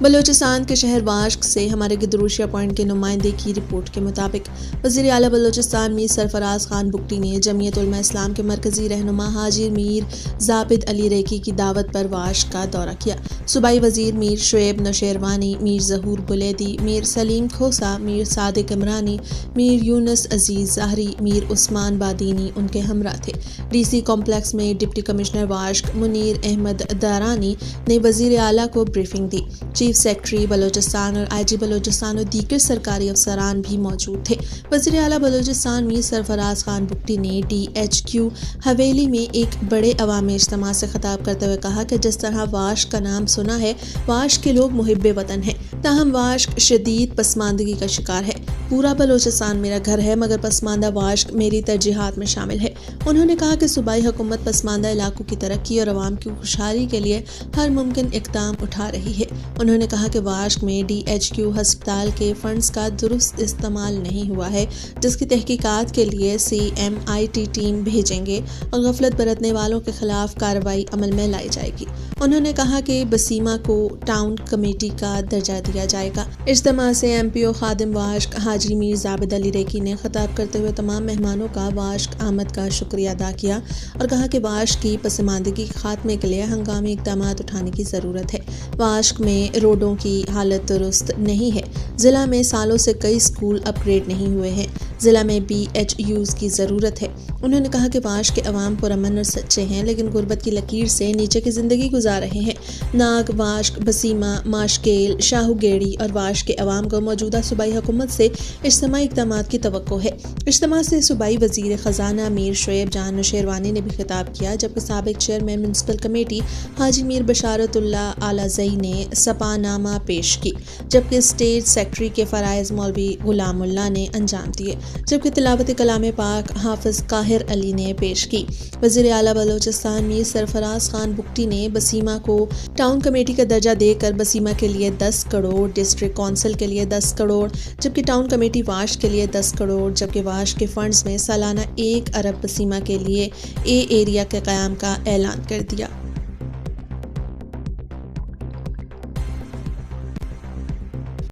बलोचिस्तान के शहर वाश्क से हमारे गिदरूशिया पॉइंट के नुमाइंदे की रिपोर्ट के मुताबिक वज़ीर आला बलोचिस्तान मीर सरफराज खान बुगटी ने जमीयत उलमा इस्लाम के मरकजी रहनुमा हाजी मीर जाबिद अली रेकी की दावत पर वाश्क का दौरा किया। सूबाई वज़ीर मीर शुएब नौशेरवानी, मीर ज़हूर बुलेदी, मीर सलीम खोसा, मीर सादिक इमरानी, मीर यूनुस अजीज़ ज़ाहरी, मीर उस्मान बादीनी उनके हमरा थे। DC कॉम्प्लेक्स में डिप्टी कमिश्नर वाश्क मुनीर अहमद दारानी ने वज़ीर आला को ब्रीफिंग दी। चीफ सेक्रेटरी बलोचिस्तान और IG बलोचिस्तान और दीगर सरकारी अफसरान भी मौजूद थे। वज़ीर आला बलोचिस्तान मीर सरफराज खान बुगटी ने DHQ हवेली में एक बड़े अवामी इज्तिमा से खिताब करते हुए कहा कि जिस तरह वाश्क का नाम सुना है, वाश्क के लोग मुहिब्बे वतन हैं, ताहम वाश्क शदीद पसमानदगी का शिकार है। पूरा बलोचिस्तान मेरा घर है, मगर पसमानदा वाश्क मेरी तरजीहात में शामिल है। उन्होंने कहा कि सूबाई हुकूमत पसमानदा इलाकों की तरक्की और आवाम की खुशहाली के लिए हर मुमकिन इक़दाम उठा रही है। उन्होंने कहा कि वाश्क में DHQ अस्पताल के फंड्स का दुरुस्त इस्तेमाल नहीं हुआ है, जिसकी तहकीकात के लिए CMIT टीम भेजेंगे और गफलत बरतने वालों के खिलाफ कार्रवाई अमल में लाई जाएगी। उन्होंने कहा कि बसीमा को टाउन कमेटी का दर्जा दिया जाएगा। इज्तिमा से MPO खादिम वाश्क हाजी मीर जाबिद अली रेकी ने खिताब करते हुए तमाम मेहमानों का वाश्क आमद का शुक्रिया अदा किया और कहा कि वाश्क की पसमानदगी के खात्मे के लिए हंगामी इक़दाम उठाने की ज़रूरत है। वाश्क में रोडों की हालत दुरुस्त नहीं है। ज़िला में सालों से कई स्कूल अपग्रेड नहीं हुए हैं। ज़िला में BHUs की ज़रूरत है। उन्होंने कहा कि वाश्क के अवाम पुरअमन और सच्चे हैं, लेकिन गुर्बत की लकीर से नीचे की ज़िंदगी गुजार रहे हैं। नाग, वाश्क, बसीमा, माशकेल, शाहूगेड़ी और वाश्क के अवाम को मौजूदा सूबाई हुकूमत से इज्तिमाई इक़दाम की तवक्को है। इज्तिमा से सूबाई वज़ीर ख़जाना मीर शुएब जान नौशेरवानी ने भी खिताब किया, जबकि साबिक चेयरमैन म्यूनसिपल कमेटी हाजी मीर बशारतुल्लाह आलाज़ई ने सपानामा पेश की, जबकि स्टेट सेक्रेटरी के फ़राइज़ मौलवी गुलामुल्लाह ने अंजाम दिए, जबकि तिलावत कलाम पाक हाफिज़ काहिर अली ने पेश की। वज़ीर आला बलोचिस्तान मीर सरफराज खान बुगटी ने बसीमा को टाउन कमेटी का दर्जा देकर बसीमा के लिए 10 करोड़, डिस्ट्रिक्ट कौंसिल के लिए 10 करोड़, जबकि टाउन कमेटी वाश्क के लिए 10 करोड़, जबकि वाश्क के फंड्स में सालाना 1 अरब बसीमा के लिए A एरिया के क़याम का ऐलान कर दिया।